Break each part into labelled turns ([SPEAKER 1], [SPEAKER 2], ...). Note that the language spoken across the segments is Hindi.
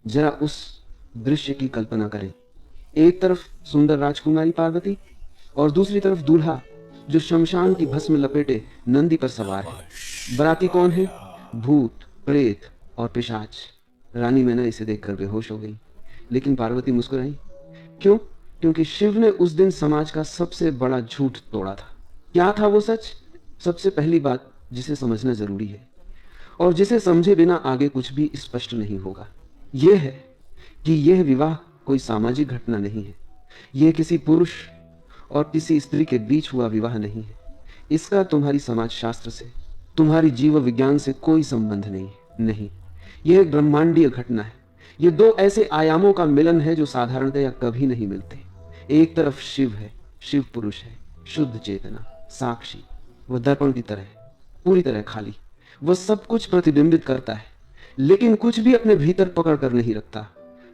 [SPEAKER 1] जरा उस दृश्य की कल्पना करें। एक तरफ सुंदर राजकुमारी पार्वती और दूसरी तरफ दूल्हा जो शमशान की भस्म लपेटे नंदी पर सवार है। बराती कौन है? भूत, प्रेत और पिशाच। रानी मैना इसे देखकर बेहोश हो गई, लेकिन पार्वती मुस्कुराई। क्यों? क्योंकि शिव ने उस दिन समाज का सबसे बड़ा झूठ तोड़ा था। क्या था वो सच? सबसे पहली बात जिसे समझना जरूरी है और जिसे समझे बिना आगे कुछ भी स्पष्ट नहीं होगा, यह है कि यह विवाह कोई सामाजिक घटना नहीं है। यह किसी पुरुष और किसी स्त्री के बीच हुआ विवाह नहीं है। इसका तुम्हारी समाज शास्त्र से, तुम्हारी जीव विज्ञान से कोई संबंध नहीं। नहीं, यह एक ब्रह्मांडीय घटना है। ये दो ऐसे आयामों का मिलन है जो साधारणतया कभी नहीं मिलते। एक तरफ शिव है, शिव पुरुष है, शुद्ध चेतना, साक्षी। वह दर्पण की तरह है, पूरी तरह खाली। वह सब कुछ प्रतिबिंबित करता है, लेकिन कुछ भी अपने भीतर पकड़ कर नहीं रखता।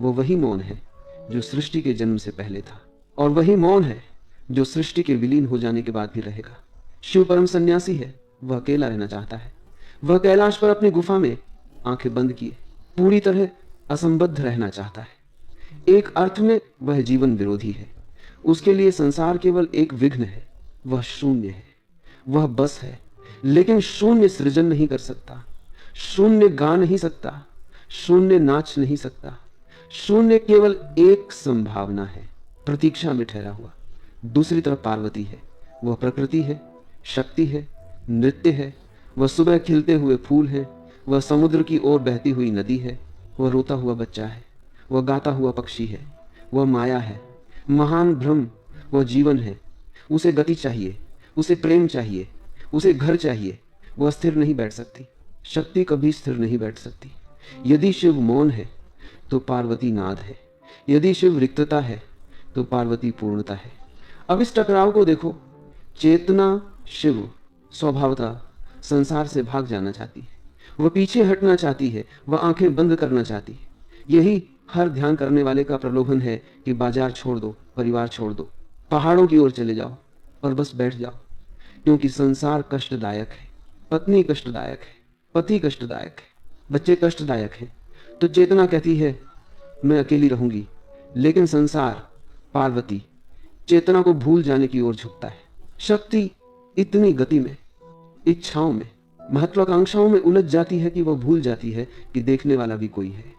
[SPEAKER 1] वो वही मौन है जो सृष्टि के जन्म से पहले था, और वही मौन है जो सृष्टि के विलीन हो जाने के बाद भी रहेगा। शिव परम सन्यासी है। वह अकेला रहना चाहता है। वह कैलाश पर अपनी गुफा में आंखें बंद किए पूरी तरह असंबद्ध रहना चाहता है। एक अर्थ में वह जीवन विरोधी है। उसके लिए संसार केवल एक विघ्न है। वह शून्य है, वह बस है। लेकिन शून्य सृजन नहीं कर सकता, शून्य गा नहीं सकता, शून्य नाच नहीं सकता। शून्य केवल एक संभावना है, प्रतीक्षा में ठहरा हुआ। दूसरी तरफ पार्वती है। वह प्रकृति है, शक्ति है, नृत्य है। वह सुबह खिलते हुए फूल है, वह समुद्र की ओर बहती हुई नदी है, वह रोता हुआ बच्चा है, वह गाता हुआ पक्षी है, वह माया है, महान भ्रम। वह जीवन है। उसे गति चाहिए, उसे प्रेम चाहिए, उसे घर चाहिए। वह स्थिर नहीं बैठ सकती। शक्ति कभी स्थिर नहीं बैठ सकती। यदि शिव मौन है तो पार्वती नाद है। यदि शिव रिक्तता है तो पार्वती पूर्णता है। अब इस टकराव को देखो। चेतना शिव स्वभावतः संसार से भाग जाना चाहती है। वह पीछे हटना चाहती है, वह आंखें बंद करना चाहती है। यही हर ध्यान करने वाले का प्रलोभन है कि बाजार छोड़ दो, परिवार छोड़ दो, पहाड़ों की ओर चले जाओ और बस बैठ जाओ। क्योंकि संसार कष्टदायक है, पत्नी कष्टदायक है, पति कष्टदायक है, बच्चे कष्टदायक हैं। तो चेतना कहती है मैं अकेली रहूंगी, लेकिन संसार, पार्वती, चेतना को भूल जाने की ओर झुकता है। शक्ति इतनी गति में, इच्छाओं में, महत्वाकांक्षाओं में उलझ जाती है कि वह भूल जाती है कि देखने वाला भी कोई है।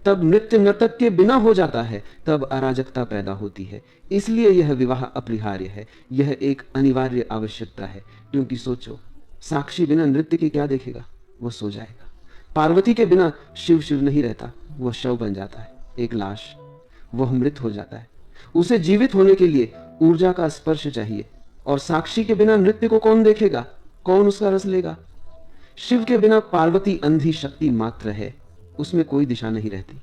[SPEAKER 1] तब नृत्य नर्तक के बिना हो जाता है, तब अराजकता पैदा होती है। इसलिए यह विवाह अपरिहार्य है, यह एक अनिवार्य आवश्यकता है। क्योंकि सोचो, साक्षी बिना नृत्य के क्या देखेगा? वो सो जाएगा। पार्वती के बिना शिव शिव नहीं रहता, वह शव बन जाता है, एक लाश। वह मृत हो जाता है। उसे जीवित होने के लिए ऊर्जा का स्पर्श चाहिए, और साक्षी के बिना नृत्य को कौन देखेगा? कौन उसका रस लेगा? शिव के बिना पार्वती अंधी शक्ति मात्र है, उसमें कोई दिशा नहीं रहती।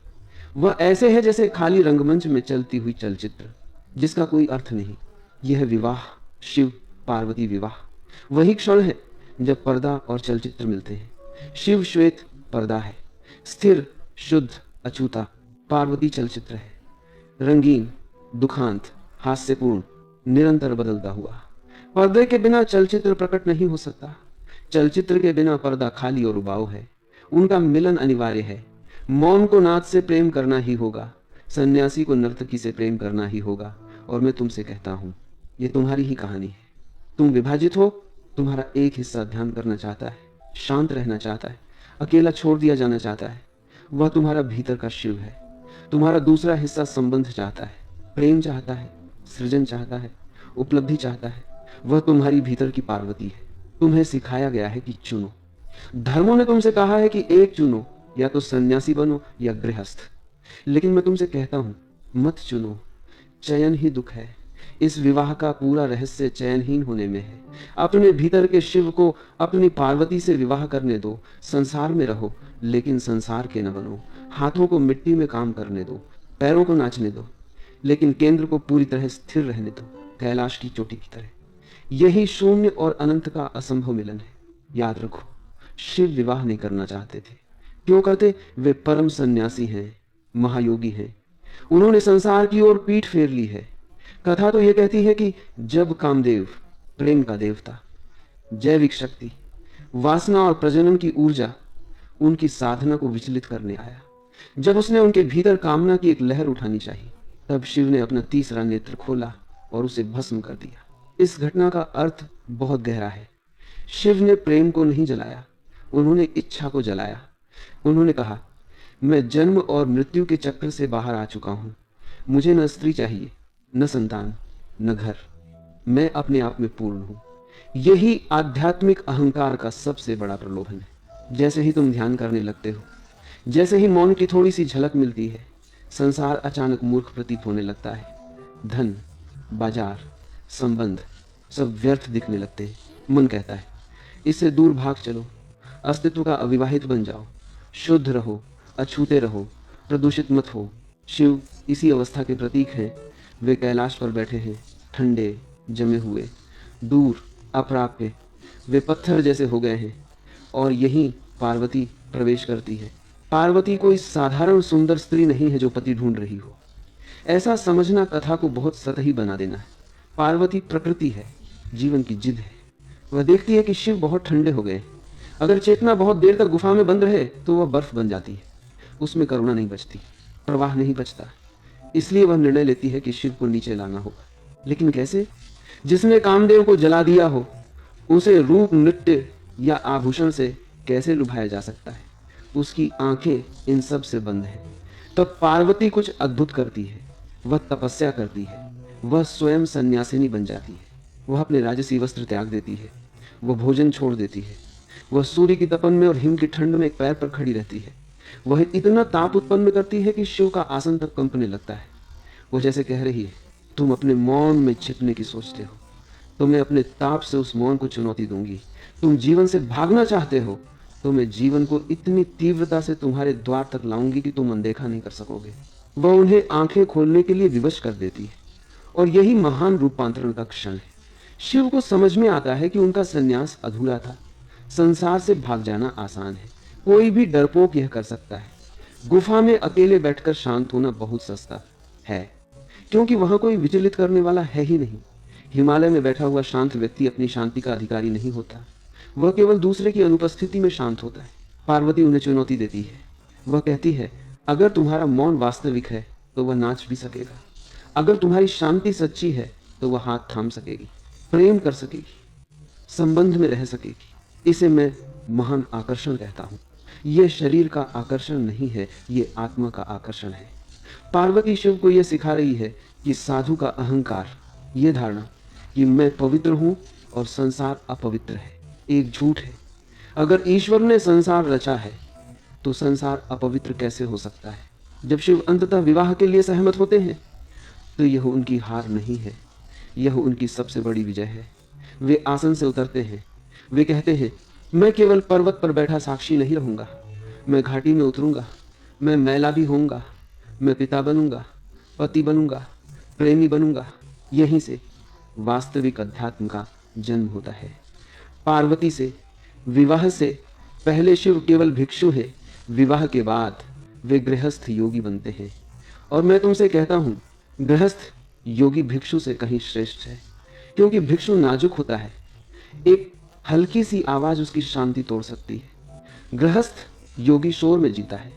[SPEAKER 1] वह ऐसे है जैसे खाली रंगमंच में चलती हुई चलचित्र, जिसका कोई अर्थ नहीं। यह विवाह, शिव पार्वती विवाह, वही क्षण है जब पर्दा और चलचित्र मिलते हैं। शिव श्वेत पर्दा है, स्थिर, शुद्ध, अछूता। पार्वती चलचित्र है, रंगीन, दुखांत, हास्यपूर्ण, निरंतर बदलता हुआ। पर्दे के बिना चलचित्र प्रकट नहीं हो सकता। चलचित्र के बिना पर्दा खाली और उबाऊ है। उनका मिलन अनिवार्य है। मौन को नाद से प्रेम करना ही होगा, सन्यासी को नर्तकी से प्रेम करना ही होगा। और मैं तुमसे कहता हूं, ये तुम्हारी ही कहानी है। तुम विभाजित हो। तुम्हारा एक हिस्सा ध्यान करना चाहता है, शांत रहना चाहता है, अकेला छोड़ दिया जाना चाहता है। वह तुम्हारा भीतर का शिव है। तुम्हारा दूसरा हिस्सा संबंध चाहता है, प्रेम चाहता है, सृजन चाहता है, उपलब्धि चाहता है। वह तुम्हारी भीतर की पार्वती है। तुम्हें सिखाया गया है कि चुनो। धर्मों ने तुमसे कहा है कि एक चुनो, या तो सन्यासी बनो या गृहस्थ। लेकिन मैं तुमसे कहता हूं, मत चुनो। चयन ही दुख है। इस विवाह का पूरा रहस्य चयनहीन होने में है। अपने भीतर के शिव को अपनी पार्वती से विवाह करने दो। संसार में रहो, लेकिन संसार के न बनो। हाथों को मिट्टी में काम करने दो, पैरों को नाचने दो, लेकिन केंद्र को पूरी तरह स्थिर रहने दो, कैलाश की चोटी की तरह। यही शून्य और अनंत का असंभव मिलन है। याद रखो, शिव विवाह नहीं करना चाहते थे। क्यों करते? वे परम सन्यासी हैं, महायोगी हैं। उन्होंने संसार की ओर पीठ फेर ली है। कथा तो यह कहती है कि जब कामदेव, प्रेम का देवता, जैविक शक्ति, वासना और प्रजनन की ऊर्जा उनकी साधना को विचलित करने आया, जब उसने उनके भीतर कामना की एक लहर उठानी चाहिए, तब शिव ने अपना तीसरा नेत्र खोला और उसे भस्म कर दिया। इस घटना का अर्थ बहुत गहरा है। शिव ने प्रेम को नहीं जलाया, उन्होंने इच्छा को जलाया। उन्होंने कहा, मैं जन्म और मृत्यु के चक्र से बाहर आ चुका हूं। मुझे न स्त्री चाहिए, न संतान, न घर। मैं अपने आप में पूर्ण हूं। यही आध्यात्मिक अहंकार का सबसे बड़ा प्रलोभन है। जैसे ही तुम ध्यान करने लगते हो, जैसे ही मौन की थोड़ी सी झलक मिलती है, संसार अचानक मूर्ख प्रतीत होने लगता है। धन, बाजार, संबंध सब व्यर्थ दिखने लगते हैं। मन कहता है, इससे दूर भाग चलो, अस्तित्व का अविवाहित बन जाओ, शुद्ध रहो, अछूते रहो, प्रदूषित मत हो। शिव इसी अवस्था के प्रतीक हैं। वे कैलाश पर बैठे हैं, ठंडे, जमे हुए, दूर, अप्राप्य। वे पत्थर जैसे हो गए हैं और यहीं पार्वती प्रवेश करती है। पार्वती कोई साधारण सुंदर स्त्री नहीं है जो पति ढूंढ रही हो। ऐसा समझना कथा को बहुत सतही बना देना है। पार्वती प्रकृति है, जीवन की जिद है। वह देखती है कि शिव बहुत ठंडे हो गए। अगर चेतना बहुत देर तक गुफा में बंद रहे तो वह बर्फ बन जाती है। उसमें करुणा नहीं बचती, प्रवाह नहीं बचता। इसलिए वह निर्णय लेती है कि शिव को नीचे लाना होगा। लेकिन कैसे? जिसने कामदेव को जला दिया हो, उसे रूप, नृत्य या आभूषण से कैसे लुभाया जा सकता है? उसकी आंखें इन सब से बंद है। तब पार्वती कुछ अद्भुत करती है। वह तपस्या करती है। वह स्वयं सन्यासिनी बन जाती है। वह अपने राजसी वस्त्र त्याग देती है। वह भोजन छोड़ देती है। वह सूर्य की तपन में और हिम की ठंड में एक पैर पर खड़ी रहती है। वह इतना ताप उत्पन्न करती है कि शिव का आसन तक कंपने लगता है। वो जैसे कह रही है, तुम अपने मौन में छिपने की सोचते हो, तो मैं अपने ताप से उस मौन को चुनौती दूंगी। तुम जीवन से भागना चाहते हो, तो मैं जीवन को इतनी तीव्रता से तुम्हारे द्वार तक लाऊंगी कि तुम अनदेखा नहीं कर सकोगे। वह उन्हें आंखें खोलने के लिए विवश कर देती है। और यही महान रूपांतरण का क्षण है। शिव को समझ में आता है कि उनका संन्यास अधूरा था। संसार से भाग जाना आसान है, कोई भी डरपोक यह कर सकता है। गुफा में अकेले बैठकर शांत होना बहुत सस्ता है, क्योंकि वहां कोई विचलित करने वाला है ही नहीं। हिमालय में बैठा हुआ शांत व्यक्ति अपनी शांति का अधिकारी नहीं होता, वह केवल दूसरे की अनुपस्थिति में शांत होता है। पार्वती उन्हें चुनौती देती है। वह कहती है, अगर तुम्हारा मौन वास्तविक है तो वह नाच भी सकेगा। अगर तुम्हारी शांति सच्ची है तो वह हाथ थाम सकेगी, प्रेम कर सकेगी, संबंध में रह सकेगी। इसे मैं महान आकर्षण कहता हूँ। यह शरीर का आकर्षण नहीं है, ये आत्मा का आकर्षण है। पार्वती शिव को यह सिखा रही है कि साधु का अहंकार, ये धारणा कि मैं पवित्र हूं और संसार अपवित्र है, एक झूठ है। अगर ईश्वर ने संसार रचा है तो संसार अपवित्र कैसे हो सकता है? जब शिव अंततः विवाह के लिए सहमत होते हैं तो यह उनकी हार नहीं है, यह उनकी सबसे बड़ी विजय है। वे आसन से उतरते हैं। वे कहते हैं, मैं केवल पर्वत पर बैठा साक्षी नहीं रहूंगा, मैं घाटी में उतरूंगा, मैं मैला भी होऊंगा, मैं पिता बनूंगा, पति बनूंगा, प्रेमी बनूंगा। यहीं से वास्तविक अध्यात्म का जन्म होता है। पार्वती से विवाह से पहले शिव केवल भिक्षु है, विवाह के बाद वे गृहस्थ योगी बनते हैं। और मैं तुमसे कहता हूं, गृहस्थ योगी भिक्षु से कहीं श्रेष्ठ है, क्योंकि भिक्षु नाजुक होता है। एक हल्की सी आवाज उसकी शांति तोड़ सकती है। गृहस्थ योगी शोर में जीता है,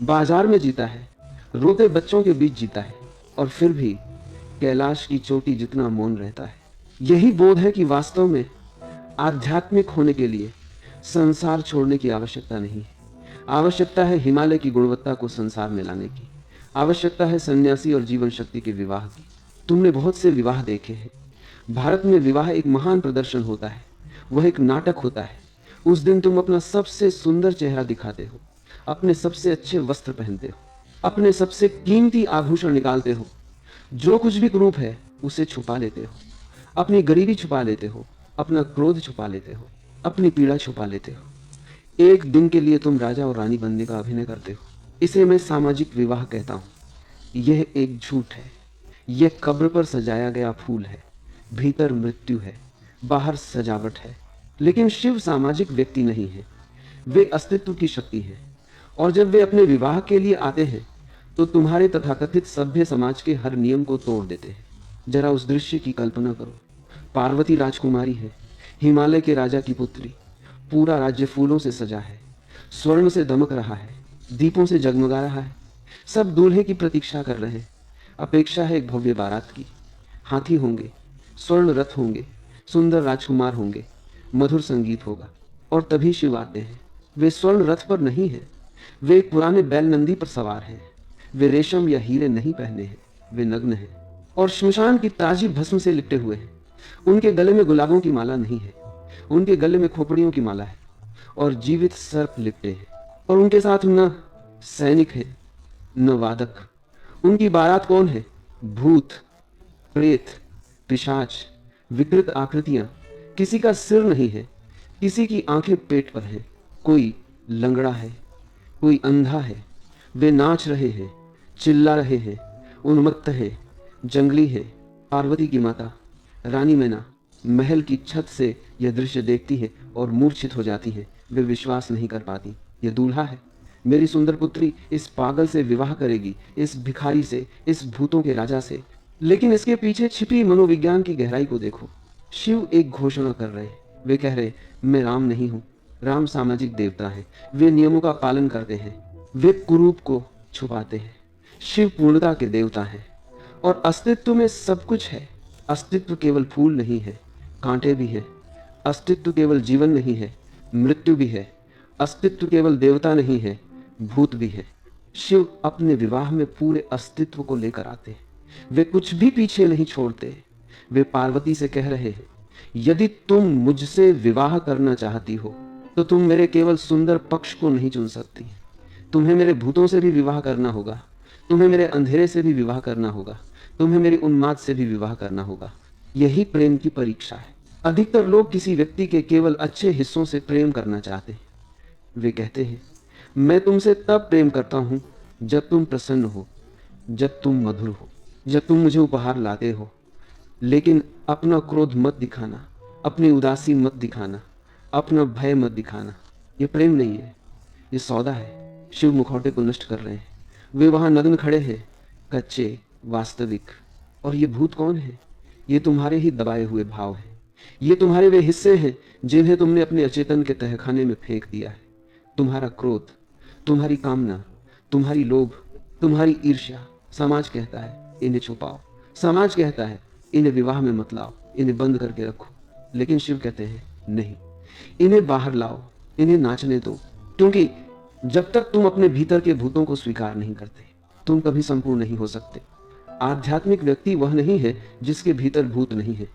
[SPEAKER 1] बाजार में जीता है, रोते बच्चों के बीच जीता है, और फिर भी कैलाश की चोटी जितना मौन रहता है। यही बोध है कि वास्तव में आध्यात्मिक होने के लिए संसार छोड़ने की आवश्यकता नहीं है। आवश्यकता है हिमालय की गुणवत्ता को संसार में लाने की। आवश्यकता है सन्यासी और जीवन शक्ति के विवाह की। तुमने बहुत से विवाह देखे हैं। भारत में विवाह एक महान प्रदर्शन होता है, वह एक नाटक होता है। उस दिन तुम अपना सबसे सुंदर चेहरा दिखाते हो, अपने सबसे अच्छे वस्त्र पहनते हो, अपने सबसे कीमती आभूषण निकालते हो। जो कुछ भी कुरूप है उसे छुपा लेते हो। अपनी गरीबी छुपा लेते हो, अपना क्रोध छुपा लेते हो, अपनी पीड़ा छुपा लेते हो। एक दिन के लिए तुम राजा और रानी बनने का अभिनय करते हो। इसे मैं सामाजिक विवाह कहता हूँ। यह एक झूठ है। यह कब्र पर सजाया गया फूल है। भीतर मृत्यु है, बाहर सजावट है। लेकिन शिव सामाजिक व्यक्ति नहीं है, वे अस्तित्व की शक्ति है। और जब वे अपने विवाह के लिए आते हैं तो तुम्हारे तथाकथित सभ्य समाज के हर नियम को तोड़ देते हैं। जरा उस दृश्य की कल्पना करो। पार्वती राजकुमारी है, हिमालय के राजा की पुत्री। पूरा राज्य फूलों से सजा है, स्वर्ण से दमक रहा है। दीपों से जगमगा रहा है। सब दूल्हे की प्रतीक्षा कर रहे हैं। अपेक्षा है एक भव्य बारात की। हाथी होंगे, स्वर्ण रथ होंगे, सुंदर राजकुमार होंगे, मधुर संगीत होगा। और तभी शिव आते हैं। वे स्वर्ण रथ पर नहीं है, वे एक पुराने बैल नंदी पर सवार हैं। वे रेशम या हीरे नहीं पहने हैं, वे नग्न हैं और श्मशान की ताजी भस्म से लिपटे हुए हैं। उनके गले में गुलाबों की माला नहीं है, उनके गले में खोपड़ियों की माला है और जीवित सर्प लिपटे हैं। और उनके साथ न सैनिक है न वादक। उनकी बारात कौन है? भूत, प्रेत, पिशाच, विकृत आकृतियां। किसी का सिर नहीं है, किसी की आंखें पेट पर हैं। कोई लंगड़ा है, कोई अंधा है। वे नाच रहे हैं, चिल्ला रहे हैं, उन्मत्त है, जंगली है। पार्वती की माता रानी मैना महल की छत से यह दृश्य देखती है और मूर्छित हो जाती है। वे विश्वास नहीं कर पाती। यह दूल्हा है, मेरी सुंदर पुत्री इस पागल से विवाह करेगी, इस भिखारी से, इस भूतों के राजा से। लेकिन इसके पीछे छिपी मनोविज्ञान की गहराई को देखो। शिव एक घोषणा कर रहे हैं। वे कह रहे, मैं राम नहीं हूं। राम सामाजिक देवता है, वे नियमों का पालन करते हैं, वे कुरूप को छुपाते हैं। शिव पूर्णता के देवता हैं और अस्तित्व में सब कुछ है। अस्तित्व केवल फूल नहीं है, कांटे भी है। अस्तित्व केवल जीवन नहीं है, मृत्यु भी है। अस्तित्व केवल देवता नहीं है, भूत भी है। शिव अपने विवाह में पूरे अस्तित्व को लेकर आते हैं। वे कुछ भी पीछे नहीं छोड़ते। वे पार्वती से कह रहे हैं, यदि तुम मुझसे विवाह करना चाहती हो तो तुम मेरे केवल सुंदर पक्ष को नहीं चुन सकती। तुम्हें मेरे भूतों से भी विवाह करना होगा, तुम्हें मेरे अंधेरे से भी विवाह करना होगा, तुम्हें मेरी उन्माद से भी विवाह करना होगा। यही प्रेम की परीक्षा है। अधिकतर लोग किसी व्यक्ति के केवल अच्छे हिस्सों से प्रेम करना चाहते हैं। वे कहते हैं, मैं तुमसे तब प्रेम करता हूं जब तुम प्रसन्न हो, जब तुम मधुर हो, जब तुम मुझे उपहार लाते हो। लेकिन अपना क्रोध मत दिखाना, अपनी उदासी मत दिखाना, अपना भय मत दिखाना। ये प्रेम नहीं है, ये सौदा है। शिव मुखौटे को नष्ट कर रहे हैं। वे वहां नग्न खड़े हैं, कच्चे, वास्तविक। और ये भूत कौन है? ये तुम्हारे ही दबाए हुए भाव हैं। ये तुम्हारे वे हिस्से हैं जिन्हें तुमने अपने अचेतन के तहखाने में फेंक दिया है। तुम्हारा क्रोध, तुम्हारी कामना, तुम्हारी लोभ, तुम्हारी ईर्ष्या। समाज कहता है इन्हें छुपाओ, समाज कहता है इन्हें विवाह में मत लाओ, इन्हें बंद करके रखो। लेकिन शिव कहते हैं नहीं, इन्हें बाहर लाओ, इन्हें नाचने दो। क्योंकि जब तक तुम अपने भीतर के भूतों को स्वीकार नहीं करते, तुम कभी संपूर्ण नहीं हो सकते। आध्यात्मिक व्यक्ति वह नहीं है जिसके भीतर भूत नहीं है।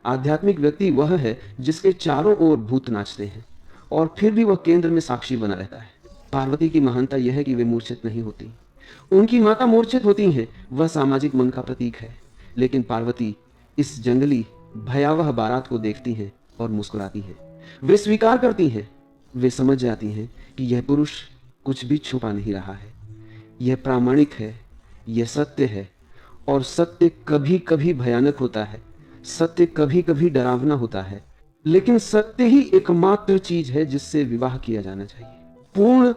[SPEAKER 1] आध्यात्मिक व्यक्ति वह है जिसके चारों ओर भूत नाचते हैं और फिर भी वह केंद्र में साक्षी बना रहता है। पार्वती की महानता यह है कि वे मूर्छित नहीं होती। उनकी माता मूर्छित होती हैं, वह सामाजिक मन का प्रतीक है। लेकिन पार्वती इस जंगली भयावह बारात को देखती हैं और मुस्कुराती हैं। वे स्वीकार करती हैं, वे समझ जाती हैं कि यह पुरुष कुछ भी छुपा नहीं रहा है। यह प्रामाणिक है, यह सत्य है। और सत्य कभी कभी भयानक होता है, सत्य कभी कभी डरावना होता है। लेकिन सत्य ही एकमात्र चीज है जिससे विवाह किया जाना चाहिए। पूर्ण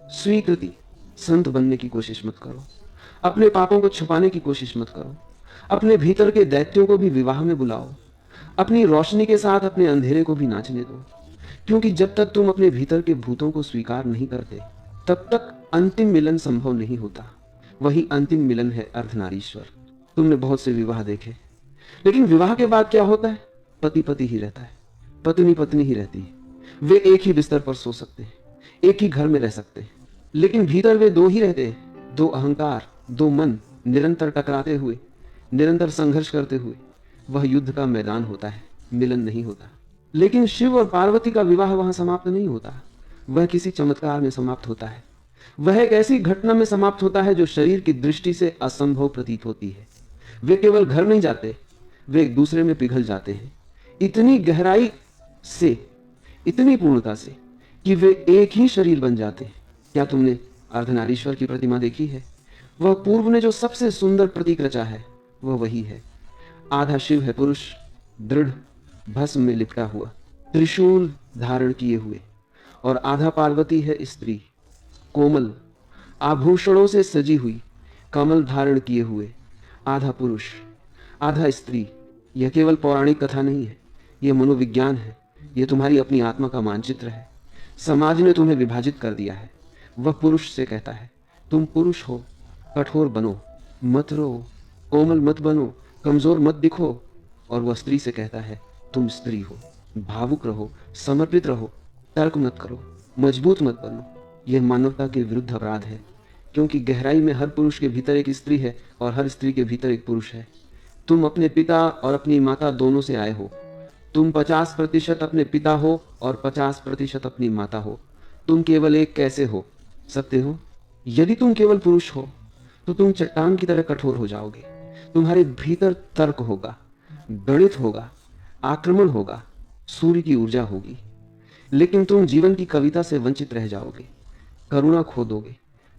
[SPEAKER 1] स्वीकृति। संत बनने की कोशिश मत करो, अपने पापों को छुपाने की कोशिश मत करो। अपने भीतर के दैत्यों को भी विवाह में बुलाओ। अपनी रोशनी के साथ अपने अंधेरे को भी नाचने दो। क्योंकि जब तक तुम अपने भीतर के भूतों को स्वीकार नहीं करते, तब तक अंतिम मिलन संभव नहीं होता। वही अंतिम मिलन है अर्धनारीश्वर। तुमने बहुत से विवाह देखे, लेकिन विवाह के बाद क्या होता है? पति पति ही रहता है, पत्नी पत्नी ही रहती है। वे एक ही बिस्तर पर सो सकते हैं, एक ही घर में रह सकते हैं, लेकिन भीतर वे दो ही रहते हैं। दो अहंकार, दो मन, निरंतर टकराते हुए, निरंतर संघर्ष करते हुए। वह युद्ध का मैदान होता है, मिलन नहीं होता। लेकिन शिव और पार्वती का विवाह वहां समाप्त नहीं होता, वह किसी चमत्कार में समाप्त होता है। वह एक ऐसी घटना में समाप्त होता है जो शरीर की दृष्टि से असंभव प्रतीत होती है। वे केवल घर नहीं जाते, वे एक दूसरे में पिघल जाते हैं, इतनी गहराई से, इतनी पूर्णता से कि वे एक ही शरीर बन जाते हैं। क्या तुमने अर्धनारीश्वर की प्रतिमा देखी है? वह पूर्व ने जो सबसे सुंदर प्रतीक रचा है, वह वही है। आधा शिव है पुरुष, दृढ़ भस्म में लिपटा हुआ, त्रिशूल धारण किए हुए, और आधा पार्वती है स्त्री, कोमल, आभूषणों से सजी हुई, कमल धारण किए हुए। आधा पुरुष, आधा स्त्री। यह केवल पौराणिक कथा नहीं है, यह मनोविज्ञान है। यह तुम्हारी अपनी आत्मा का मानचित्र है। समाज ने तुम्हें विभाजित कर दिया है, वह पुरुष से कहता है, तुम पुरुष हो, कठोर बनो, मत रो, कोमल मत बनो, कमजोर मत दिखो। और वह स्त्री से कहता है, तुम स्त्री हो, भावुक रहो, समर्पित रहो, तर्क मत करो, मजबूत मत बनो। यह मानवता के विरुद्ध अपराध है, क्योंकि गहराई में हर पुरुष के भीतर एक स्त्री है और हर स्त्री के भीतर एक पुरुष है। तुम अपने पिता और अपनी माता दोनों से आए हो। तुम 50% अपने पिता हो और 50% अपनी माता हो। तुम केवल एक कैसे हो सकते हो? यदि तुम केवल पुरुष हो तो तुम चट्टान की तरह कठोर हो जाओगे। तुम्हारे भीतर तर्क होगा, गणित होगा, आक्रमण होगा, सूर्य की ऊर्जा होगी। लेकिन तुम जीवन की कविता से वंचित रह जाओगे, करुणा खो दोगे,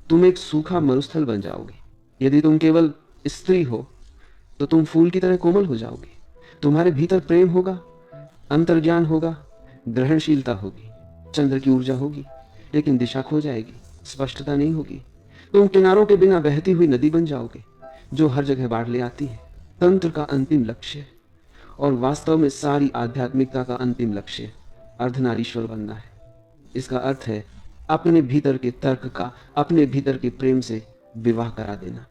[SPEAKER 1] तुम एक सूखा मरुस्थल बन जाओगे। यदि तुम केवल स्त्री हो तो तुम फूल की तरह कोमल हो जाओगे। तुम्हारे भीतर प्रेम होगा, अंतर्ज्ञान होगा, ग्रहणशीलता होगी, चंद्र की ऊर्जा होगी, लेकिन दिशा खो जाएगी, स्पष्टता नहीं होगी। तुम किनारों के बिना बहती हुई नदी बन जाओगे, जो हर जगह बाढ़ ले आती है। तंत्र का अंतिम लक्ष्य और वास्तव में सारी आध्यात्मिकता का अंतिम लक्ष्य अर्धनारीश्वर बनना है। इसका अर्थ है अपने भीतर के तर्क का अपने भीतर के प्रेम से विवाह करा देना।